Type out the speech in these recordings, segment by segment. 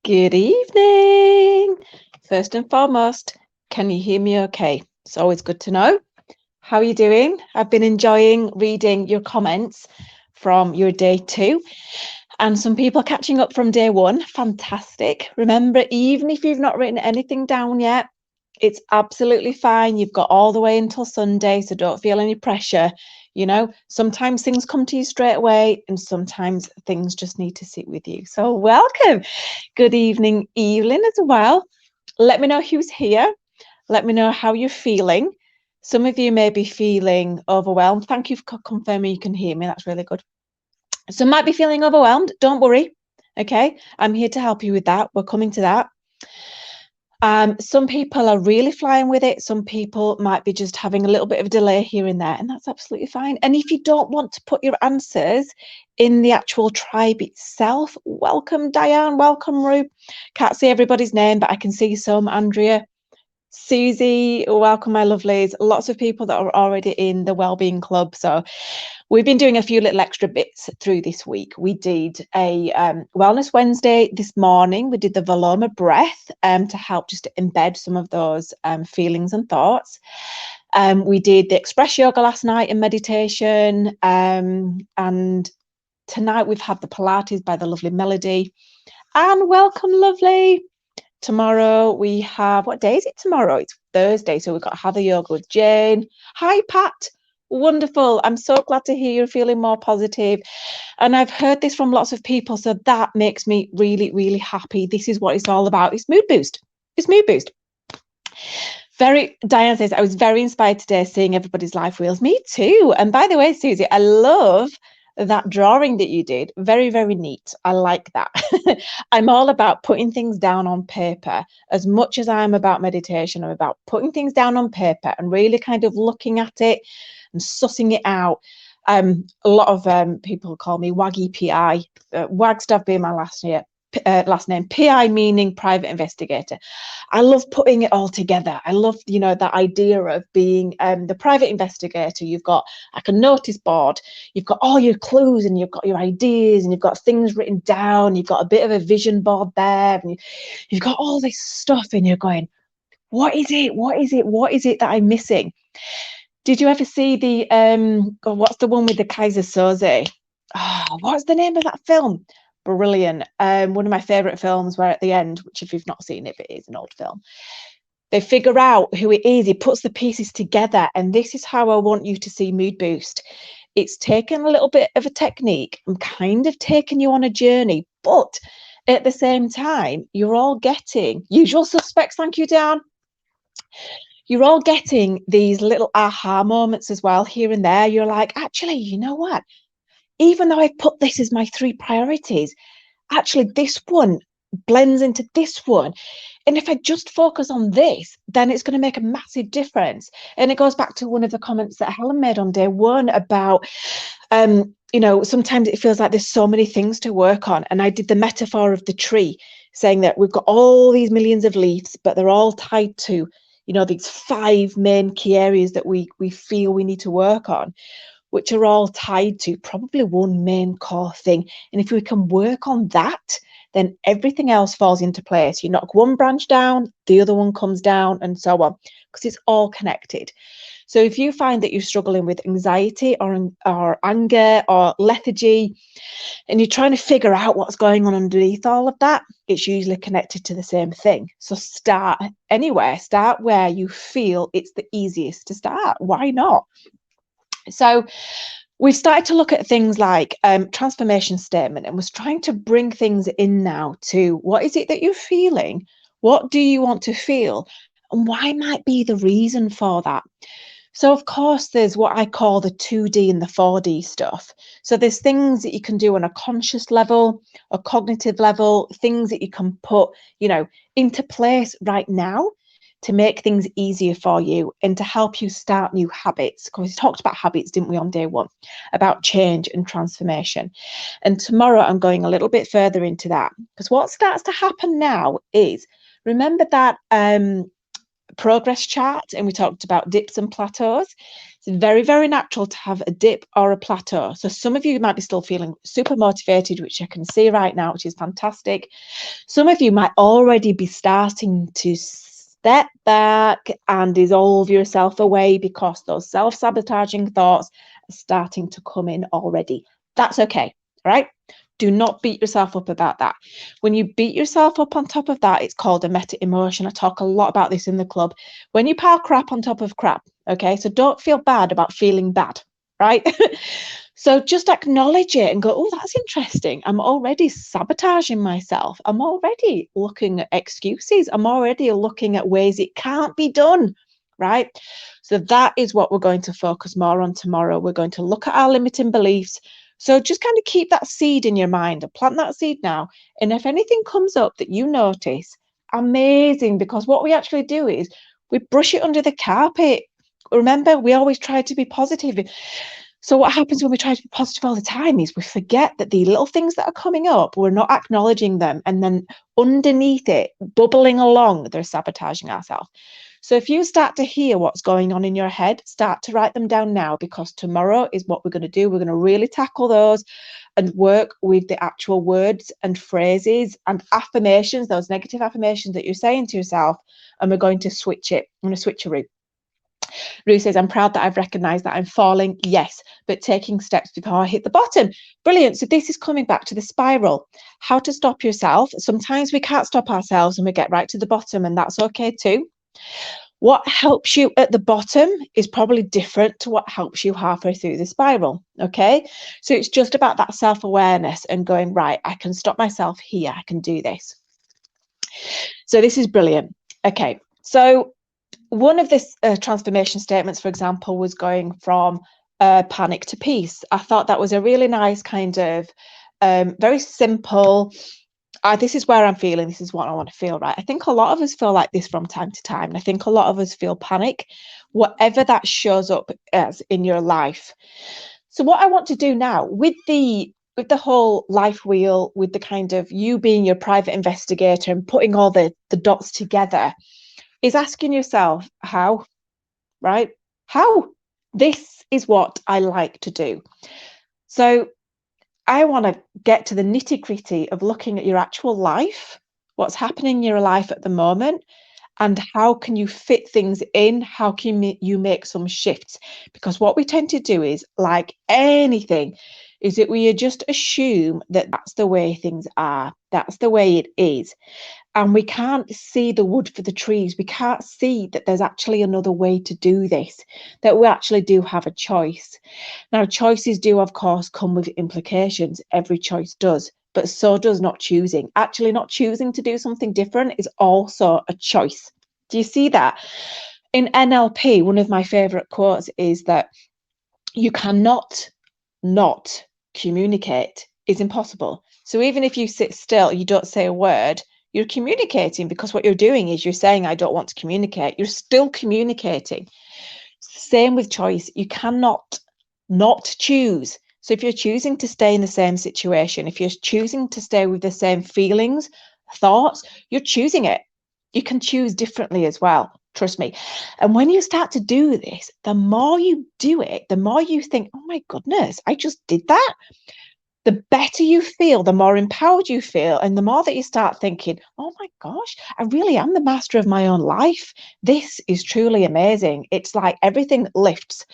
Good evening. First and foremost, can you hear me okay? It's always good to know. How are you doing? I've been enjoying reading your comments from your day 2 and some people catching up from day 1. Fantastic. Remember, even if you've not written anything down yet, it's absolutely fine. You've got all the way until Sunday, so don't feel any pressure. Sometimes things come to you straight away and sometimes things just need to sit with you. So welcome. Good evening, Evelyn, as well. Let me know who's here. Let me know how you're feeling. Some of you may be feeling overwhelmed. Thank you for confirming you can hear me. That's really good. Some might be feeling overwhelmed. Don't worry. Okay, I'm here to help you with that. We're coming to that. Some people are really flying with it. Some people might be just having a little bit of a delay here and there, and that's absolutely fine. And if you don't want to put your answers in the actual tribe itself, welcome Diane, welcome Rube. Can't see everybody's name, but I can see some. Andrea, Susie, welcome my lovelies. Lots of people that are already in the Wellbeing Club. So we've been doing a few little extra bits through this week. We did a Wellness Wednesday this morning. We did the Valoma breath to help just to embed some of those feelings and thoughts. We did the Express Yoga last night and meditation. And tonight we've had the Pilates by the lovely Melody. And welcome, lovely. Tomorrow we have, what day is it tomorrow? It's Thursday, so we've got Hatha Yoga with Jane. Hi, Pat. Wonderful. I'm so glad to hear you're feeling more positive. And I've heard this from lots of people, so that makes me really, really happy. This is what it's all about. It's mood boost. It's mood boost. Diane says, I was very inspired today seeing everybody's life wheels. Me too. And by the way, Susie, I love that drawing that you did. Very, very neat. I like that. I'm all about putting things down on paper. As much as I'm about meditation, I'm about putting things down on paper and really kind of looking at it and sussing it out. A lot of people call me Waggy PI. Wagstaff being my last name, PI meaning private investigator. I love putting it all together. I love, that idea of being the private investigator. You've got like a notice board, you've got all your clues and you've got your ideas and you've got things written down, you've got a bit of a vision board there, and you've got all this stuff and you're going, what is it that I'm missing? Did you ever see the what's the one with the Kaiser Soze? What's the name of that film? Brilliant. One of my favorite films, where at the end, which if you've not seen it, but it is an old film, they figure out who it is. He puts the pieces together, and this is how I want you to see Mood Boost. It's taken a little bit of a technique and kind of taken you on a journey, but at the same time, you're all getting usual suspects. Thank you, Dan. You're all getting these little aha moments as well here and there. You're like, actually, you know what? Even though I've put this as my 3 priorities, actually this one blends into this one. And if I just focus on this, then it's going to make a massive difference. And it goes back to one of the comments that Helen made on day 1 about, sometimes it feels like there's so many things to work on. And I did the metaphor of the tree, saying that we've got all these millions of leaves, but they're all tied to, these 5 main key areas that we feel we need to work on, which are all tied to probably one main core thing. And if we can work on that, then everything else falls into place. You knock one branch down, the other one comes down, and so on, because it's all connected. So if you find that you're struggling with anxiety or anger or lethargy, and you're trying to figure out what's going on underneath all of that, it's usually connected to the same thing. So start anywhere. Start where you feel it's the easiest to start. Why not? So we've started to look at things like transformation statement, and was trying to bring things in now to what is it that you're feeling? What do you want to feel? And why might be the reason for that? So, of course, there's what I call the 2D and the 4D stuff. So there's things that you can do on a conscious level, a cognitive level, things that you can put, into place right now to make things easier for you and to help you start new habits. Because we talked about habits, didn't we, on day 1, about change and transformation. And tomorrow I'm going a little bit further into that, because what starts to happen now is, remember that progress chart, and we talked about dips and plateaus. It's very, very natural to have a dip or a plateau. So some of you might be still feeling super motivated, which I can see right now, which is fantastic. Some of you might already be starting to step back and dissolve yourself away because those self-sabotaging thoughts are starting to come in already. That's okay, right? Do not beat yourself up about that. When you beat yourself up on top of that, it's called a meta emotion. I talk a lot about this in the club. When you pile crap on top of crap, okay? So don't feel bad about feeling bad, right? So just acknowledge it and go, oh, that's interesting. I'm already sabotaging myself. I'm already looking at excuses. I'm already looking at ways it can't be done, right? So that is what we're going to focus more on tomorrow. We're going to look at our limiting beliefs. So just kind of keep that seed in your mind and plant that seed now. And if anything comes up that you notice, amazing, because what we actually do is we brush it under the carpet. Remember, we always try to be positive. So what happens when we try to be positive all the time is we forget that the little things that are coming up, we're not acknowledging them. And then underneath it, bubbling along, they're sabotaging ourselves. So if you start to hear what's going on in your head, start to write them down now, because tomorrow is what we're going to do. We're going to really tackle those and work with the actual words and phrases and affirmations, those negative affirmations that you're saying to yourself, and we're going to switch it. I'm going to switch a route. Rue says, I'm proud that I've recognised that I'm falling. Yes, but taking steps before I hit the bottom. Brilliant. So this is coming back to the spiral. How to stop yourself. Sometimes we can't stop ourselves and we get right to the bottom, and that's okay too. What helps you at the bottom is probably different to what helps you halfway through the spiral. Okay. So it's just about that self-awareness and going, right, I can stop myself here. I can do this. So this is brilliant. Okay. So one of this transformation statements, for example, was going from panic to peace. I thought that was a really nice kind of very simple. This is where I'm feeling. This is what I want to feel, right? I think a lot of us feel like this from time to time. And I think a lot of us feel panic, whatever that shows up as in your life. So what I want to do now with the whole life wheel, with the kind of you being your private investigator and putting all the dots together, is asking yourself, how, right? How? This is what I like to do. So I want to get to the nitty gritty of looking at your actual life, what's happening in your life at the moment, and how can you fit things in? How can you make some shifts? Because what we tend to do is, like anything, is that we just assume that that's the way things are. That's the way it is. And we can't see the wood for the trees. We can't see that there's actually another way to do this, that we actually do have a choice. Now, choices do, of course, come with implications. Every choice does, but so does not choosing. Actually, not choosing to do something different is also a choice. Do you see that? In NLP, one of my favorite quotes is that you cannot not communicate. It's impossible. So even if you sit still, you don't say a word, you're communicating, because what you're doing is you're saying, I don't want to communicate. You're still communicating. Same with choice. You cannot not choose. So if you're choosing to stay in the same situation, if you're choosing to stay with the same feelings, thoughts, you're choosing it. You can choose differently as well. Trust me. And when you start to do this, the more you do it, the more you think, oh my goodness, I just did that. The better you feel, the more empowered you feel, and the more that you start thinking, oh my gosh, I really am the master of my own life. This is truly amazing. It's like everything lifts.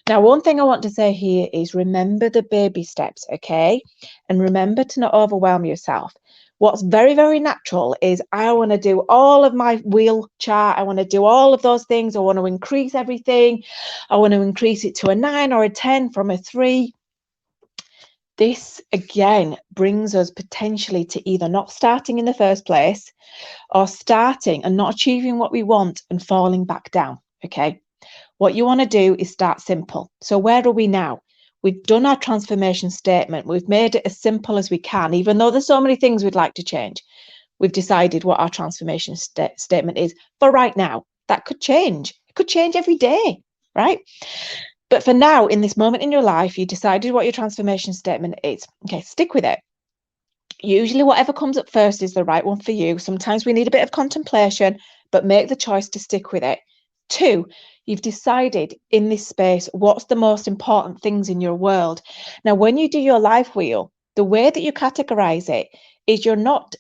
Now, one thing I want to say here is remember the baby steps, okay? And remember to not overwhelm yourself. What's very, very natural is I want to do all of my wheel chart. I want to do all of those things. I want to increase everything. I want to increase it to a 9 or a 10 from a 3. This, again, brings us potentially to either not starting in the first place or starting and not achieving what we want and falling back down, okay? What you want to do is start simple. So where are we now? We've done our transformation statement. We've made it as simple as we can, even though there's so many things we'd like to change. We've decided what our transformation statement is for right now. That could change. It could change every day, right? But for now, in this moment in your life, you decided what your transformation statement is. Okay, stick with it. Usually whatever comes up first is the right one for you. Sometimes we need a bit of contemplation, but make the choice to stick with it. 2, you've decided in this space what's the most important things in your world. Now, when you do your life wheel, the way that you categorize it is you're not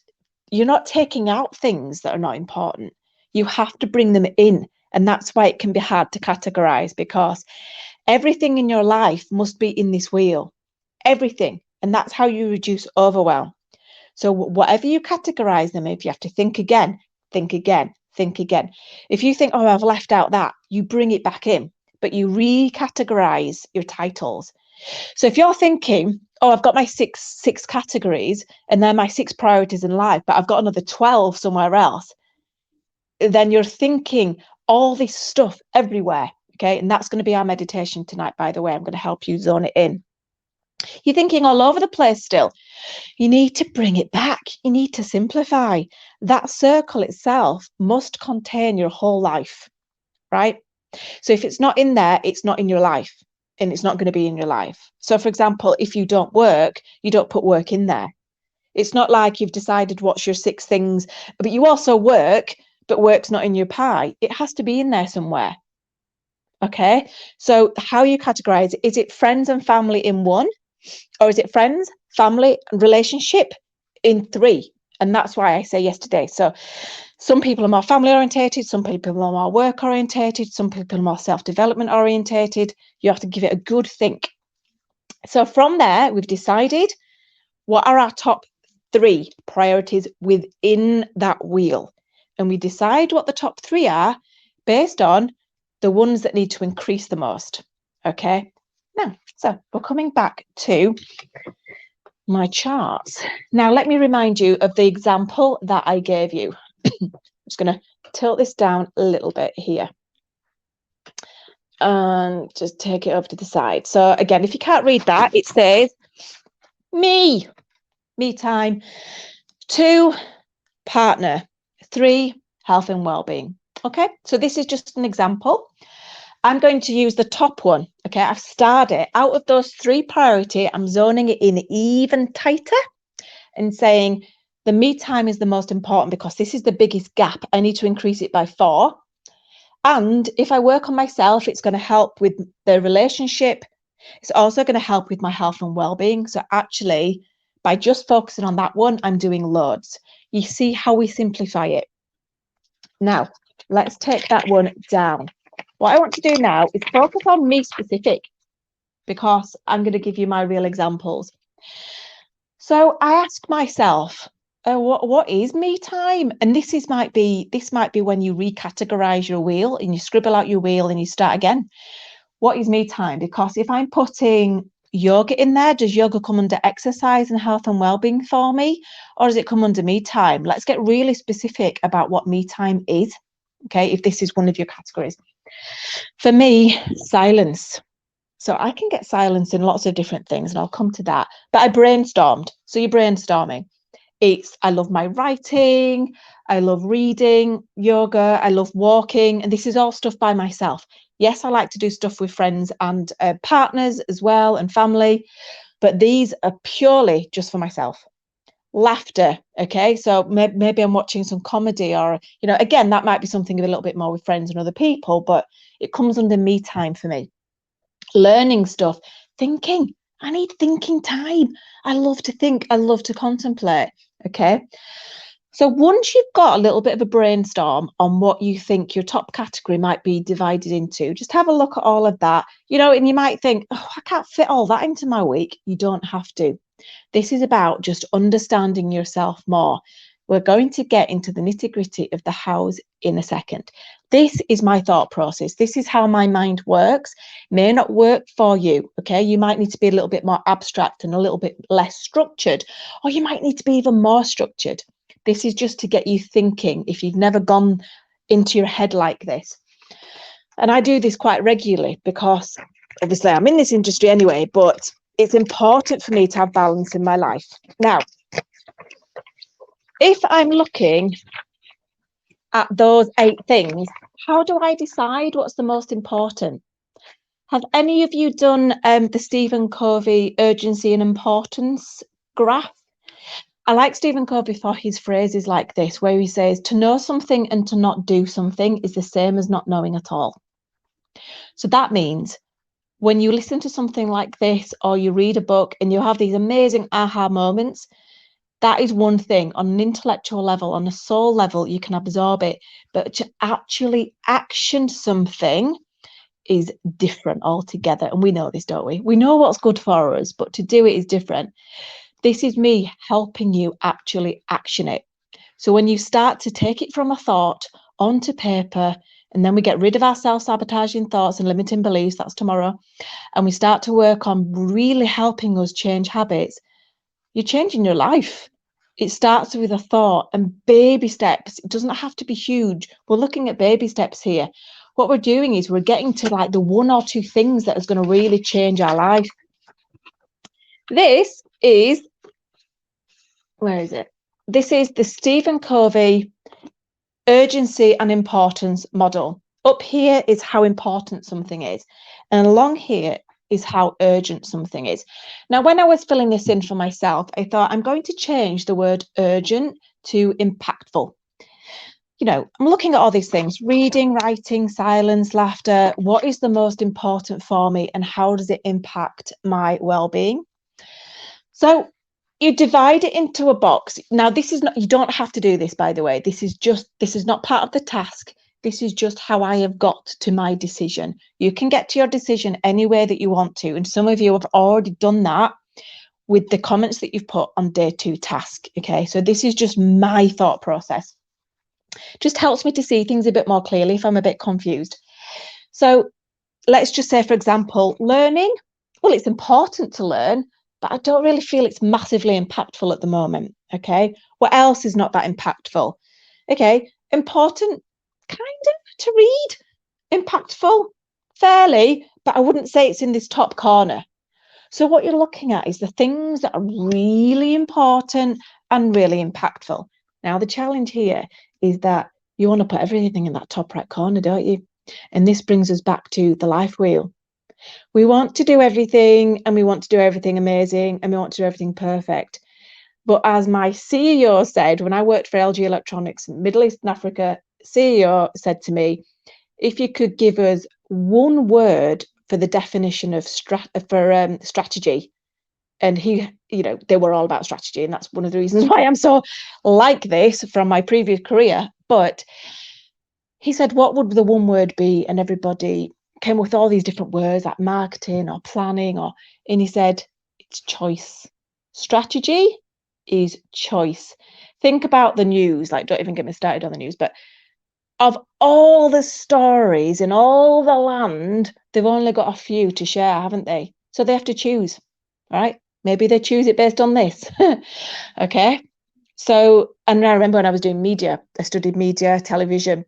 taking out things that are not important. You have to bring them in. And that's why it can be hard to categorize, because everything in your life must be in this wheel. Everything. And that's how you reduce overwhelm. So whatever you categorize them, if you have to think again, think again, think again. If you think, oh, I've left out that, you bring it back in, but you recategorize your titles. So if you're thinking, oh, I've got my six categories and they're my 6 priorities in life, but I've got another 12 somewhere else, then you're thinking all this stuff everywhere. Okay. And that's going to be our meditation tonight, by the way. I'm going to help you zone it in. You're thinking all over the place still. You need to bring it back. You need to simplify. That circle itself must contain your whole life, right? So if it's not in there, it's not in your life, and it's not going to be in your life. So for example, if you don't work, you don't put work in there. It's not like you've decided what's your 6 things, but you also work, but work's not in your pie. It has to be in there somewhere. Okay. So how you categorize, is it friends and family in 1? Or is it friends, family, and relationship in 3? And that's why I say yesterday. So some people are more family orientated, some people are more work orientated, some people are more self-development orientated. You have to give it a good think. So from there, we've decided what are our top 3 priorities within that wheel. And we decide what the top 3 are based on the ones that need to increase the most. Okay. Now, so we're coming back to my charts. Now, let me remind you of the example that I gave you. I'm just going to tilt this down a little bit here and just take it over to the side. So again, if you can't read that, it says me time. 2, partner. 3, health and well-being. Okay, so this is just an example. I'm going to use the top one. Okay, I've starred it. Out of those 3 priority, I'm zoning it in even tighter and saying the me time is the most important because this is the biggest gap. I need to increase it by 4. And if I work on myself, it's going to help with the relationship. It's also going to help with my health and well-being. So actually, by just focusing on that one, I'm doing loads. You see how we simplify it. Now, let's take that one down. What I want to do now is focus on me specific, because I'm going to give you my real examples. So I ask myself, what is me time? And this might be when you recategorize your wheel and you scribble out your wheel and you start again. What is me time? Because if I'm putting yoga in there, does yoga come under exercise and health and well-being for me, or does it come under me time? Let's get really specific about what me time is. Okay, if this is one of your categories. For me, silence. So I can get silence in lots of different things, and I'll come to that. But I brainstormed. So you're brainstorming. I love my writing, I love reading, yoga, I love walking, and this is all stuff by myself. Yes, I like to do stuff with friends and partners as well, and family, but these are purely just for myself. Laughter. Okay, so maybe I'm watching some comedy, or again, that might be something a little bit more with friends and other people, but it comes under me time for me. Learning stuff, thinking. I need thinking time. I love to think, I love to contemplate. Okay, so once you've got a little bit of a brainstorm on what you think your top category might be divided into, just have a look at all of that, and you might think, oh, I can't fit all that into my week. You don't have to. This is about just understanding yourself more. We're going to get into the nitty-gritty of the hows in a second. This is my thought process. This is how my mind works. May not work for you, okay? You might need to be a little bit more abstract and a little bit less structured, or you might need to be even more structured. This is just to get you thinking if you've never gone into your head like this. And I do this quite regularly because obviously I'm in this industry anyway, but it's important for me to have balance in my life. Now, if I'm looking at those 8 things, how do I decide what's the most important? Have any of you done the Stephen Covey urgency and importance graph? I like Stephen Covey for his phrases like this, where he says, to know something and to not do something is the same as not knowing at all. So that means when you listen to something like this, or you read a book and you have these amazing aha moments, that is one thing. On an intellectual level, on a soul level, you can absorb it. But to actually action something is different altogether. And we know this, don't we? We know what's good for us, but to do it is different. This is me helping you actually action it. So when you start to take it from a thought onto paper, and then we get rid of our self-sabotaging thoughts and limiting beliefs, that's tomorrow, and we start to work on really helping us change habits, you're changing your life. It starts with a thought and baby steps. It doesn't have to be huge. We're looking at baby steps here. What we're doing is we're getting to like the one or two things that is going to really change our life. This is, where is it? This is the Stephen Covey urgency and importance model. Up here is how important something is. And along here is how urgent something is. Now, when I was filling this in for myself, I thought I'm going to change the word urgent to impactful. You know, I'm looking at all these things, reading, writing, silence, laughter. What is the most important for me and how does it impact my well-being? So you divide it into a box. Now, this is not, you don't have to do this, by the way. This is not part of the task. This is just how I have got to my decision. You can get to your decision any way that you want to. And some of you have already done that with the comments that you've put on day 2 task. Okay, so this is just my thought process. Just helps me to see things a bit more clearly if I'm a bit confused. So let's just say, for example, learning. Well, it's important to learn, but I don't really feel it's massively impactful at the moment. Okay, what else is not that impactful? Okay, important, kind of, to read. Impactful, fairly, but I wouldn't say it's in this top corner. So what you're looking at is the things that are really important and really impactful. Now, the challenge here is that you want to put everything in that top right corner, don't you? And this brings us back to the life wheel. We want to do everything, and we want to do everything amazing, and we want to do everything perfect. But as my CEO said, when I worked for LG Electronics, Middle East and Africa, CEO said to me, if you could give us one word for the definition of strategy, and he, you know, they were all about strategy, and that's one of the reasons why I'm so like this from my previous career. But he said, what would the one word be? And everybody came with all these different words like marketing or planning, and he said, it's choice. Strategy is choice. Think about the news, like, don't even get me started on the news, but of all the stories in all the land, they've only got a few to share, haven't they? So they have to choose, right? Maybe they choose it based on this. Okay. So, and I remember when I was doing media, I studied media, television,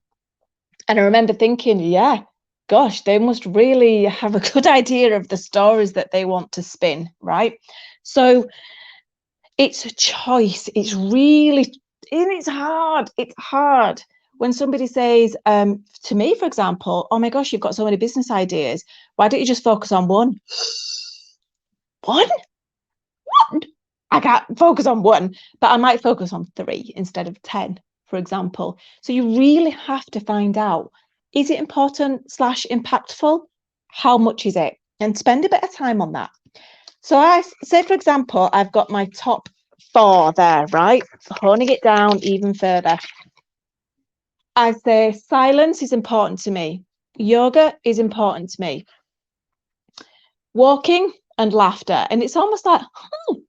and I remember thinking, yeah, gosh, they must really have a good idea of the stories that they want to spin, right? So it's a choice. It's really, and it's hard. It's hard. When somebody says to me, for example, oh my gosh, you've got so many business ideas. Why don't you just focus on one? One? I can't focus on one, but I might focus on 3 instead of 10, for example. So you really have to find out, is it important / impactful? How much is it? And spend a bit of time on that. So I say, for example, I've got my top 4 there, right? Honing it down even further. I say silence is important to me. Yoga is important to me. Walking and laughter. And it's almost like, oh,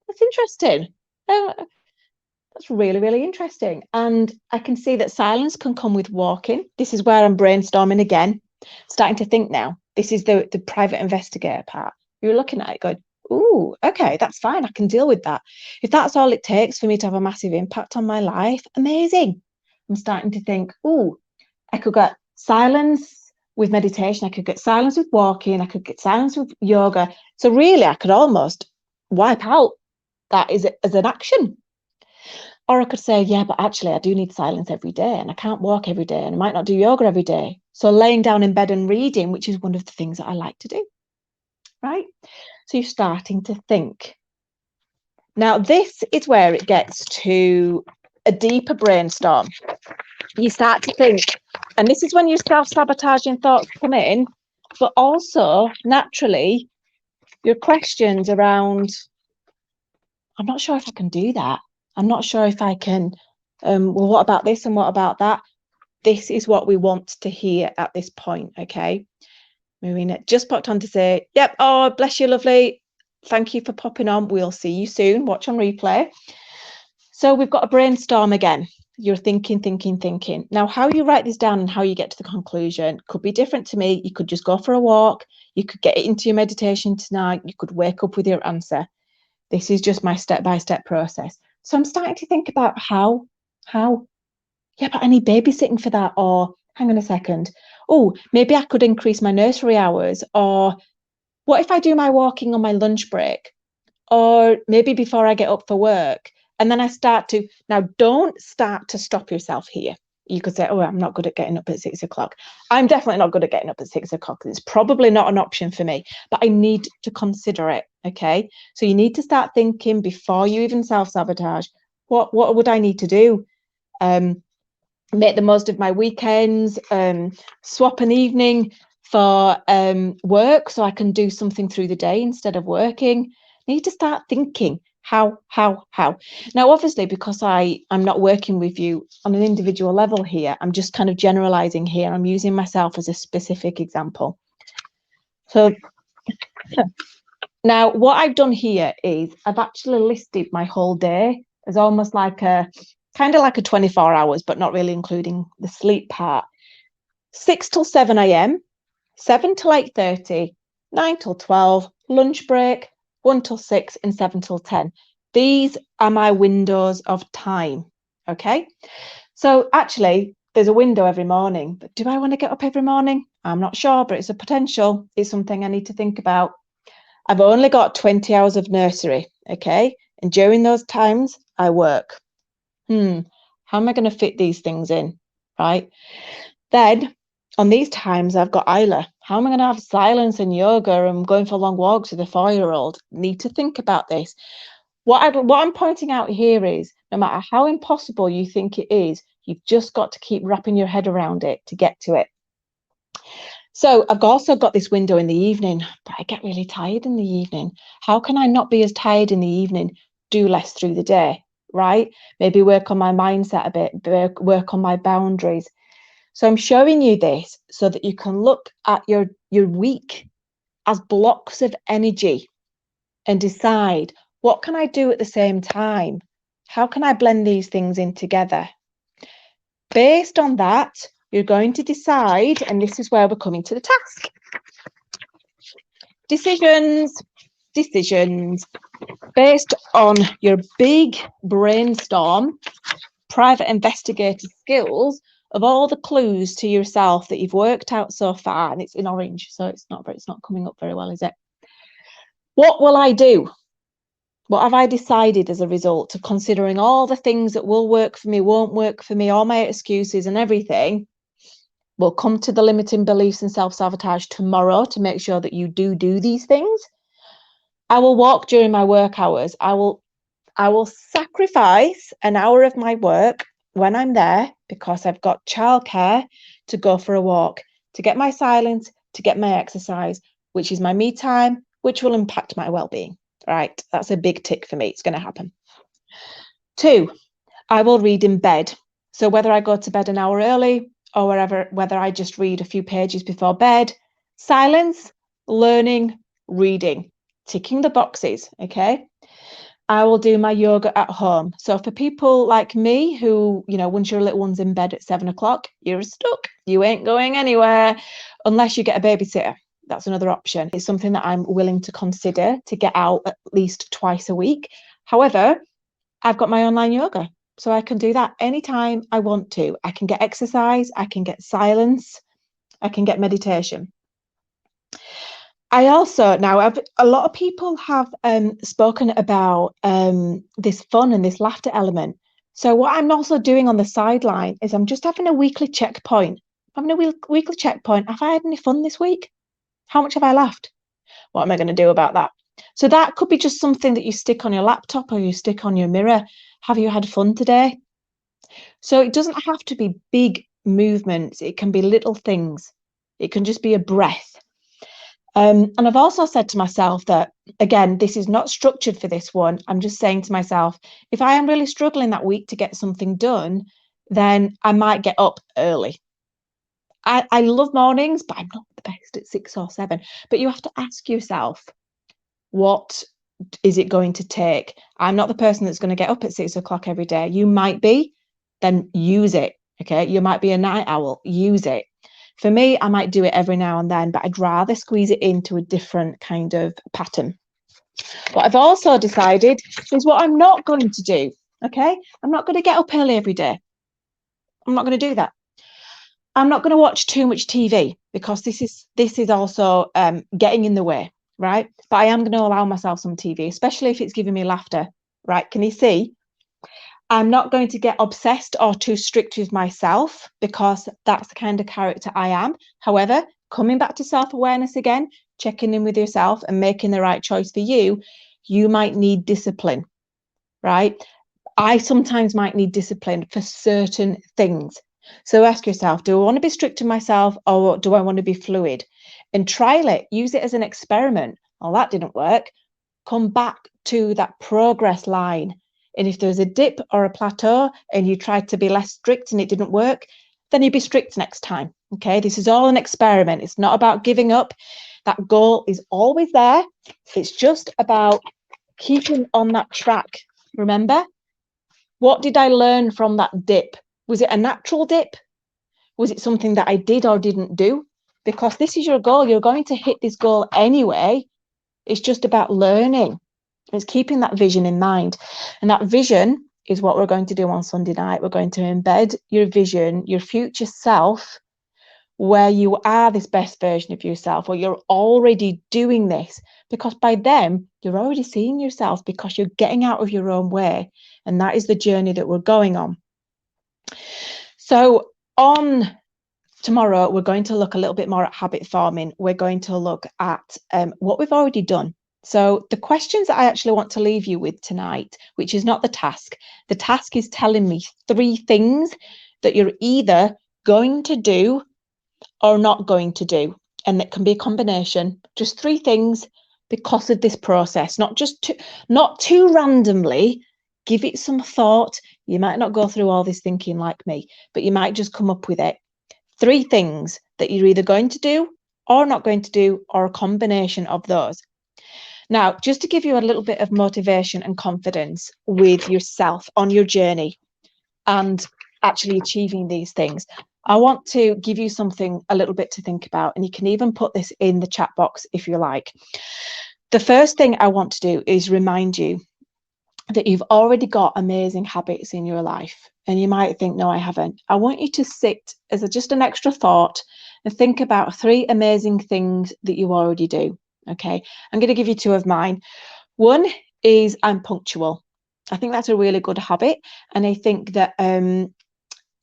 that's interesting. That's really, really interesting. And I can see that silence can come with walking. This is where I'm brainstorming again, starting to think now. This is the private investigator part. You're looking at it going, ooh, okay, that's fine. I can deal with that. If that's all it takes for me to have a massive impact on my life, amazing. I'm starting to think, ooh, I could get silence with meditation. I could get silence with walking. I could get silence with yoga. So really, I could almost wipe out that as an action. Or I could say, yeah, but actually I do need silence every day and I can't walk every day and I might not do yoga every day. So laying down in bed and reading, which is one of the things that I like to do, right? So you're starting to think. Now, this is where it gets to a deeper brainstorm. You start to think, and this is when your self-sabotaging thoughts come in, but also naturally your questions around, I'm not sure if I can do that. I'm not sure if I can, well, what about this and what about that? This is what we want to hear at this point, okay? Marina just popped on to say, yep, oh, bless you, lovely. Thank you for popping on. We'll see you soon. Watch on replay. So we've got a brainstorm again. You're thinking. Now, how you write this down and how you get to the conclusion could be different to me. You could just go for a walk. You could get it into your meditation tonight. You could wake up with your answer. This is just my step-by-step process. So I'm starting to think about how, yeah, but I need babysitting for that. Or hang on a second. Oh, maybe I could increase my nursery hours. Or what if I do my walking on my lunch break? Or maybe before I get up for work. And then I start to, now don't start to stop yourself here. You could say, oh, I'm not good at getting up at 6 o'clock. I'm definitely not good at getting up at 6 o'clock. It's probably not an option for me, but I need to consider it. Okay. So you need to start thinking before you even self-sabotage. What would I need to do? Make the most of my weekends, swap an evening for work so I can do something through the day instead of working. I need to start thinking how. Now, obviously, because I'm not working with you on an individual level here, I'm just kind of generalizing here. I'm using myself as a specific example. So now what I've done here is I've actually listed my whole day as almost like a kind of like a 24 hours, but not really including the sleep part. 6 till 7 a.m, 7 till 8:30, 9 till 12, lunch break, 1 till 6, and 7 till 10. These are my windows of time. Okay. So actually, there's a window every morning, but do I want to get up every morning? I'm not sure, but it's a potential. It's something I need to think about. I've only got 20 hours of nursery. Okay. And during those times, I work. How am I going to fit these things in? Right. Then on these times, I've got Isla. How am I going to have silence and yoga and going for long walks with a 4-year-old? Need to think about this. What I'm pointing out here is no matter how impossible you think it is, you've just got to keep wrapping your head around it to get to it. So I've also got this window in the evening, but I get really tired in the evening. How can I not be as tired in the evening? Do less through the day, right? Maybe work on my mindset a bit, work on my boundaries. So I'm showing you this so that you can look at your week as blocks of energy and decide, what can I do at the same time? How can I blend these things in together? Based on that, you're going to decide, and this is where we're coming to the task. Decisions. Based on your big brainstorm, private investigator skills of all the clues to yourself that you've worked out so far, and it's in orange, so it's not coming up very well, is it? What will I do? What have I decided as a result of considering all the things that will work for me, won't work for me, all my excuses and everything? We'll come to the limiting beliefs and self-sabotage tomorrow to make sure that you do these things. I will walk during my work hours. I will sacrifice an hour of my work when I'm there because I've got childcare to go for a walk, to get my silence, to get my exercise, which is my me time, which will impact my well-being. Right, that's a big tick for me. It's going to happen. 2, I will read in bed. So whether I go to bed an hour early or whether I just read a few pages before bed, silence, learning, reading, ticking the boxes, okay? I will do my yoga at home. So for people like me who, once your little one's in bed at 7 o'clock, you're stuck. You ain't going anywhere unless you get a babysitter. That's another option. It's something that I'm willing to consider to get out at least twice a week. However, I've got my online yoga, so I can do that anytime I want to. I can get exercise, I can get silence, I can get meditation. I also, now a lot of people have spoken about this fun and this laughter element. So what I'm also doing on the sideline is I'm just having a weekly checkpoint. Weekly checkpoint. Have I had any fun this week? How much have I laughed? What am I going to do about that? So that could be just something that you stick on your laptop or you stick on your mirror. Have you had fun today? So it doesn't have to be big movements. It can be little things. It can just be a breath. And I've also said to myself that, again, this is not structured for this one. I'm just saying to myself, if I am really struggling that week to get something done, then I might get up early. I love mornings, but I'm not the best at 6 or 7. But you have to ask yourself, what is it going to take? I'm not the person that's going to get up at 6 o'clock every day. You might be, then use it. Okay. You might be a night owl, use it. For me, I might do it every now and then, but I'd rather squeeze it into a different kind of pattern. What I've also decided is what I'm not going to do. Okay. I'm not going to get up early every day. I'm not going to do that. I'm not going to watch too much TV because this is also getting in the way, right? But I am going to allow myself some TV, especially if it's giving me laughter, right? Can you see? I'm not going to get obsessed or too strict with myself because that's the kind of character I am. However, coming back to self-awareness again, checking in with yourself and making the right choice for you, you might need discipline, right? I sometimes might need discipline for certain things. So ask yourself, do I want to be strict to myself or do I want to be fluid? And trial it, use it as an experiment. Oh, that didn't work. Come back to that progress line. And if there's a dip or a plateau and you tried to be less strict and it didn't work, then you be strict next time. Okay, this is all an experiment. It's not about giving up. That goal is always there. It's just about keeping on that track. Remember? What did I learn from that dip? Was it a natural dip? Was it something that I did or didn't do? Because this is your goal. You're going to hit this goal anyway. It's just about learning. It's keeping that vision in mind. And that vision is what we're going to do on Sunday night. We're going to embed your vision, your future self, where you are this best version of yourself, or you're already doing this, because by then you're already seeing yourself because you're getting out of your own way. And that is the journey that we're going on. So on tomorrow, we're going to look a little bit more at habit forming. We're going to look at what we've already done. So the questions that I actually want to leave you with tonight, which is not the task is telling me 3 things that you're either going to do or not going to do. And that can be a combination, just 3 things because of this process, not too randomly. Give it some thought. You might not go through all this thinking like me, but you might just come up with it. 3 things that you're either going to do or not going to do, or a combination of those. Now, just to give you a little bit of motivation and confidence with yourself on your journey and actually achieving these things, I want to give you something a little bit to think about, and you can even put this in the chat box if you like. The first thing I want to do is remind you that you've already got amazing habits in your life. And you might think, no, I haven't. I want you to sit as just an extra thought and think about 3 amazing things that you already do. Okay, I'm going to give you 2 of mine. One is I'm punctual. I think that's a really good habit. And I think that,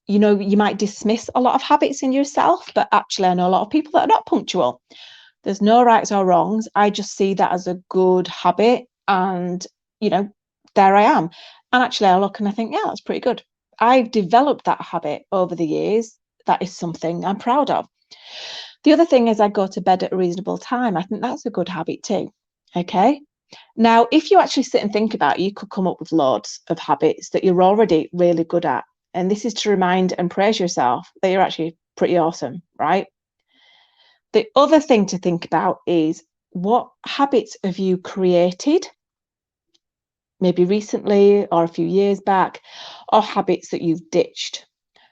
you might dismiss a lot of habits in yourself, but actually I know a lot of people that are not punctual. There's no rights or wrongs. I just see that as a good habit. And, there I am. And actually I look and I think, yeah, that's pretty good. I've developed that habit over the years. That is something I'm proud of. The other thing is I go to bed at a reasonable time. I think that's a good habit too. Okay. Now, if you actually sit and think about it, you could come up with loads of habits that you're already really good at. And this is to remind and praise yourself that you're actually pretty awesome, right? The other thing to think about is, what habits have you created, maybe recently or a few years back, or habits that you've ditched?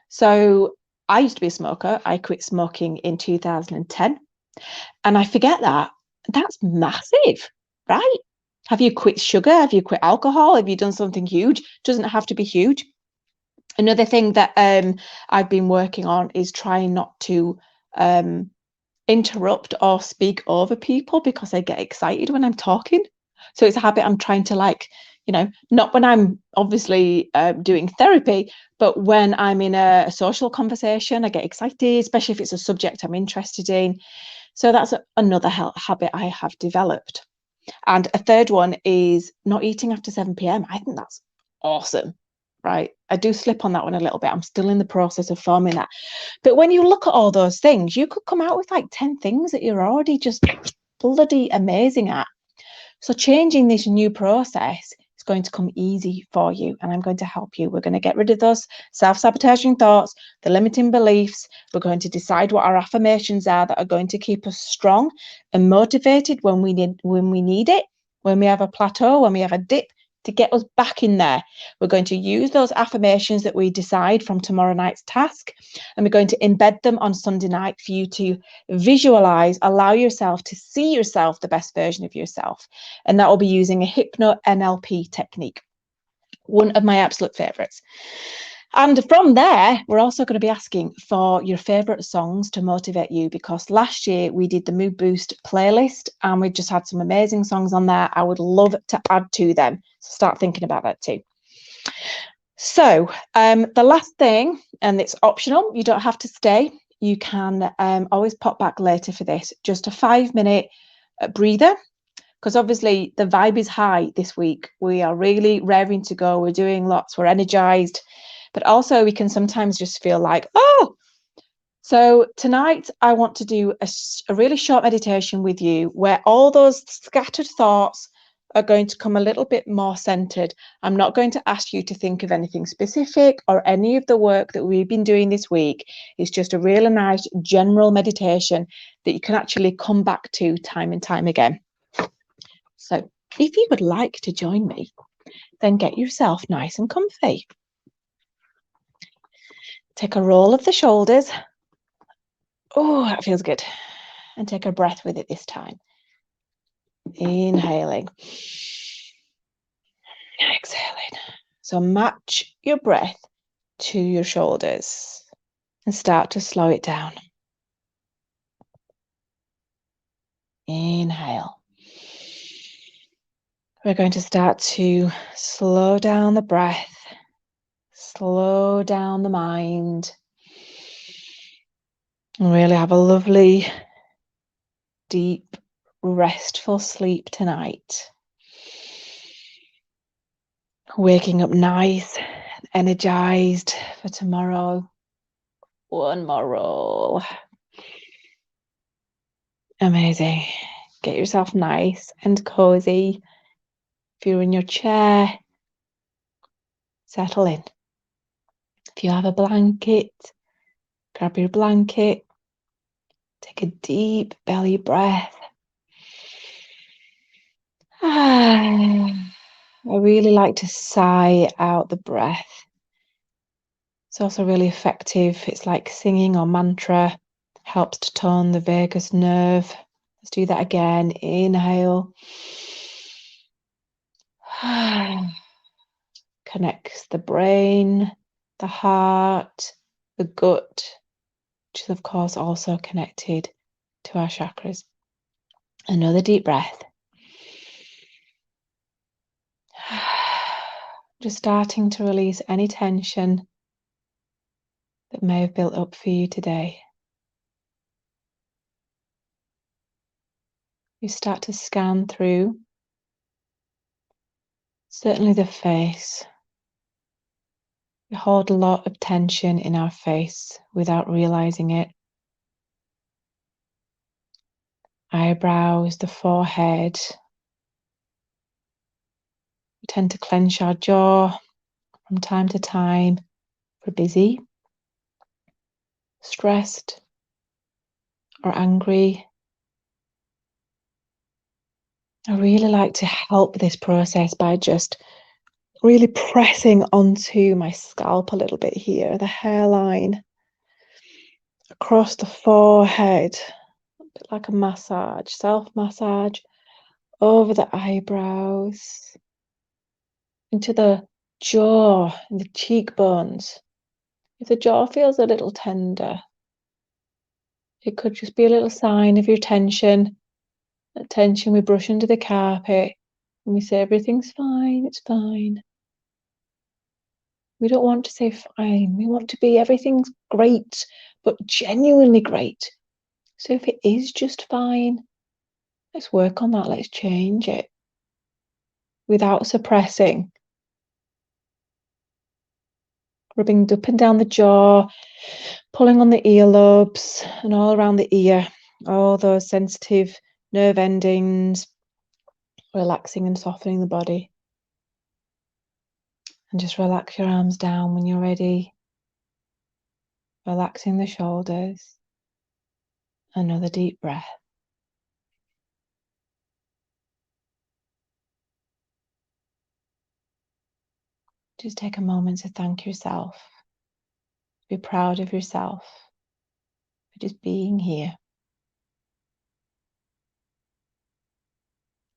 So I used to be a smoker. I quit smoking in 2010. And I forget that. That's massive, right? Have you quit sugar? Have you quit alcohol? Have you done something huge? Doesn't have to be huge. Another thing that I've been working on is trying not to interrupt or speak over people, because I get excited when I'm talking. So it's a habit I'm trying to not when I'm obviously doing therapy, but when I'm in a social conversation, I get excited, especially if it's a subject I'm interested in. So that's another habit I have developed. And a third one is not eating after 7 p.m. I think that's awesome, right? I do slip on that one a little bit. I'm still in the process of forming that. But when you look at all those things, you could come out with like 10 things that you're already just bloody amazing at. So changing this new process is going to come easy for you, and I'm going to help you. We're going to get rid of those self-sabotaging thoughts, the limiting beliefs. We're going to decide what our affirmations are that are going to keep us strong and motivated when we need it, when we have a plateau, when we have a dip, to get us back in there. We're going to use those affirmations that we decide from tomorrow night's task, and we're going to embed them on Sunday night for you to visualize, allow yourself to see yourself, the best version of yourself. And that will be using a hypno NLP technique, one of my absolute favorites. And from there, we're also going to be asking for your favorite songs to motivate you, because last year we did the Mood Boost playlist and we just had some amazing songs on there. I would love to add to them. So start thinking about that too. So the last thing, and it's optional, you don't have to stay. You can always pop back later for this, just a 5-minute breather, because obviously the vibe is high this week. We are really raring to go. We're doing lots. We're energized. But also we can sometimes just feel like, oh. So tonight I want to do a really short meditation with you where all those scattered thoughts are going to come a little bit more centered. I'm not going to ask you to think of anything specific or any of the work that we've been doing this week. It's just a really nice general meditation that you can actually come back to time and time again. So if you would like to join me, then get yourself nice and comfy. Take a roll of the shoulders. Oh, that feels good. And take a breath with it this time. Inhaling. Exhaling. So match your breath to your shoulders and start to slow it down. Inhale. We're going to start to slow down the breath, slow down the mind, and really have a lovely, deep, restful sleep tonight. Waking up nice and energized for tomorrow. One more roll. Amazing. Get yourself nice and cozy. If you're in your chair, settle in. If you have a blanket, grab your blanket. Take a deep belly breath. I really like to sigh out the breath. It's also really effective. It's like singing or mantra. Helps to tone the vagus nerve. Let's do that again. Inhale. Connects the brain, the heart, the gut, which is of course also connected to our chakras. Another deep breath. Just starting to release any tension that may have built up for you today. You start to scan through, certainly the face. We hold a lot of tension in our face without realizing it. Eyebrows, the forehead. We tend to clench our jaw from time to time. We're busy, stressed, or angry. I really like to help this process by just really pressing onto my scalp a little bit here, the hairline, across the forehead, a bit like a massage, self-massage, over the eyebrows, into the jaw and the cheekbones. If the jaw feels a little tender, it could just be a little sign of your tension. That tension we brush under the carpet and we say everything's fine, it's fine. We don't want to say fine. We want to be everything's great, but genuinely great. So if it is just fine, Let's work on that. Let's change it without suppressing. Rubbing up and down the jaw, pulling on the earlobes and all around the ear, all those sensitive nerve endings, relaxing and softening the body. And just relax your arms down when you're ready. Relaxing the shoulders. Another deep breath. Just take a moment to thank yourself. Be proud of yourself for just being here.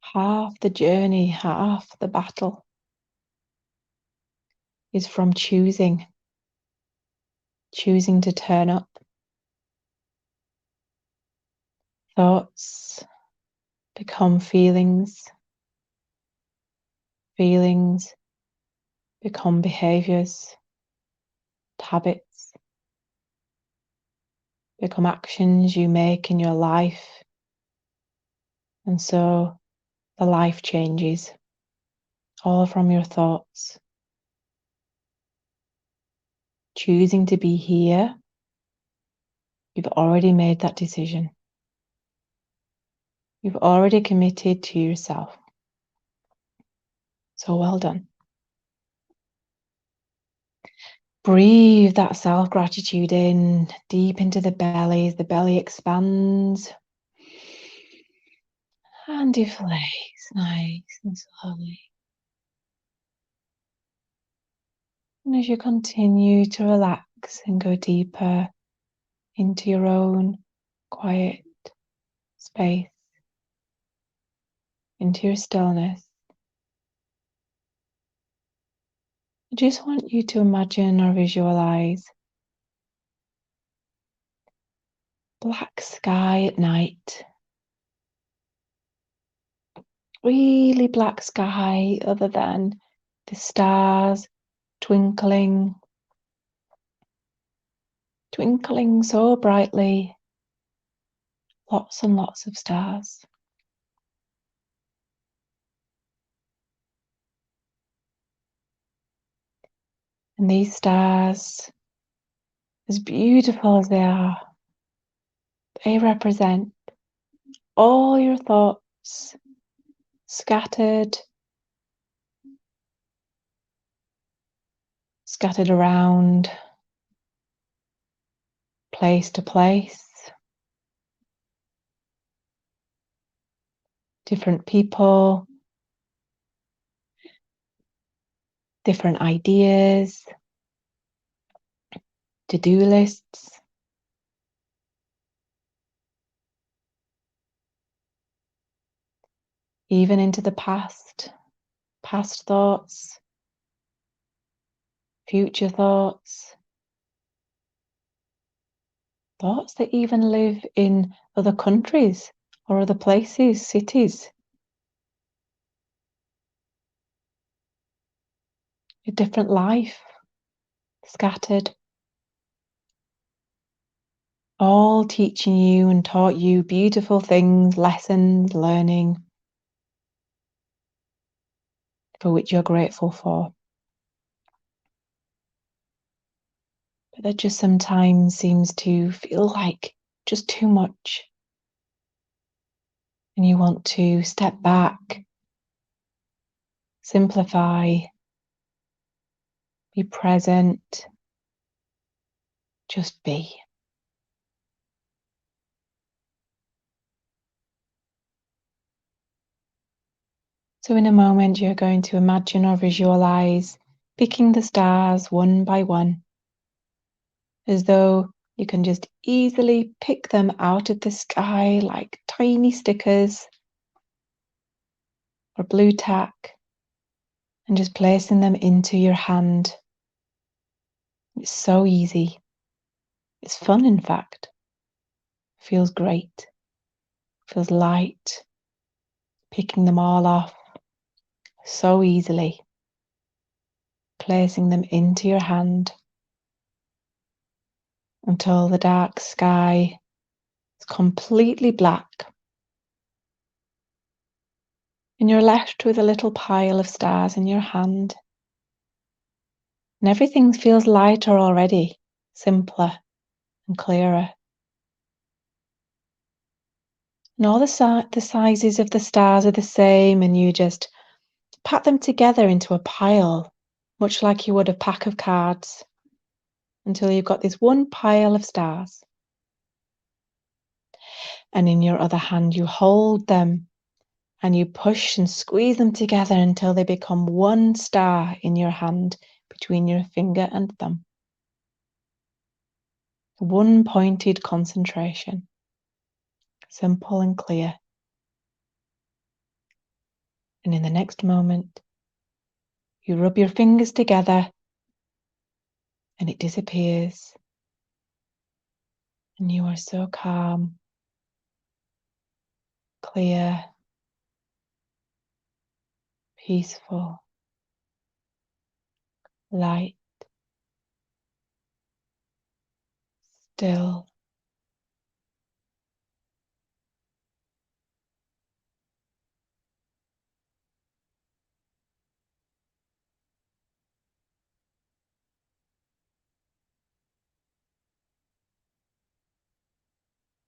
Half the journey, half the battle is from choosing to turn up. Thoughts become feelings. Feelings become behaviors, habits, become actions you make in your life. And so the life changes, all from your thoughts. Choosing to be here, you've already made that decision. You've already committed to yourself. So well done. Breathe that self-gratitude in, deep into the belly as the belly expands and deflates nice and slowly. And as you continue to relax and go deeper into your own quiet space, into your stillness, I just want you to imagine or visualize black sky at night. Really black sky other than the stars twinkling so brightly. Lots and lots of stars. And these stars, as beautiful as they are, they represent all your thoughts scattered around, place to place, different people, different ideas, to-do lists. Even into the past thoughts, future thoughts that even live in other countries or other places, cities. A different life, scattered, all teaching you and taught you beautiful things, lessons, learning, for which you're grateful for. But that just sometimes seems to feel like just too much. And you want to step back, simplify, be present, just be. So in a moment, you're going to imagine or visualize picking the stars one by one, as though you can just easily pick them out of the sky like tiny stickers or blue tack, and just placing them into your hand. It's so easy. It's fun, in fact. Feels great. Feels light. Picking them all off so easily. Placing them into your hand until the dark sky is completely black. And you're left with a little pile of stars in your hand. And everything feels lighter already, simpler and clearer. And all the sizes of the stars are the same, and you just pat them together into a pile, much like you would a pack of cards, until you've got this one pile of stars. And in your other hand, you hold them and you push and squeeze them together until they become one star in your hand between your finger and thumb. One pointed concentration, simple and clear. And in the next moment, you rub your fingers together and it disappears. And you are so calm, clear, peaceful, light, still.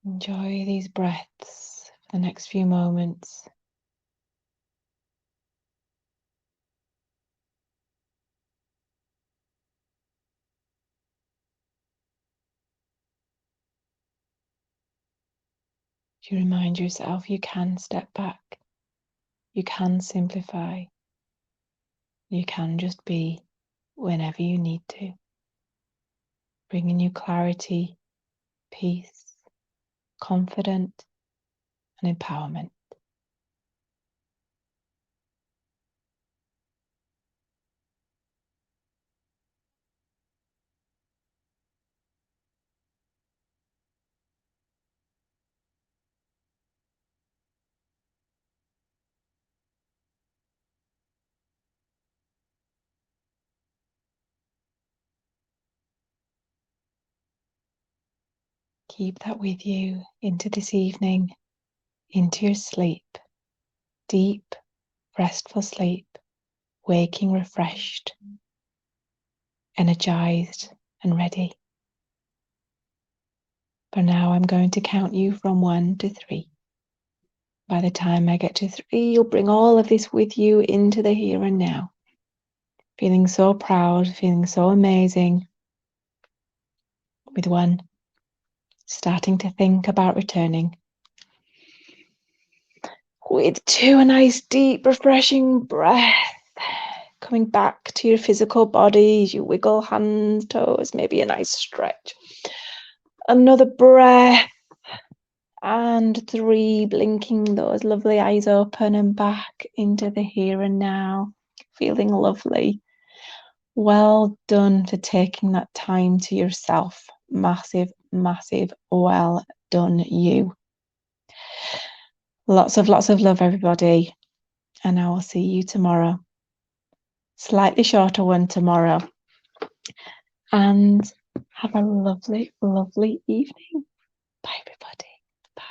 Enjoy these breaths for the next few moments. You remind yourself you can step back, you can simplify, you can just be whenever you need to, bringing you clarity, peace, confidence, and empowerment. Keep that with you into this evening, into your sleep, deep, restful sleep, waking refreshed, energized, and ready. For now, I'm going to count you from 1 to 3. By the time I get to 3, you'll bring all of this with you into the here and now. Feeling so proud, feeling so amazing. With 1, starting to think about returning. With 2, a nice deep refreshing breath. Coming back to your physical body, you wiggle hands, toes, maybe a nice stretch. Another breath. And 3, blinking those lovely eyes open and back into the here and now. Feeling lovely. Well done for taking that time to yourself. Massive, massive well done you. Lots of love, everybody. And I will see you tomorrow. Slightly shorter one tomorrow. And have a lovely, lovely evening. Bye, everybody. Bye.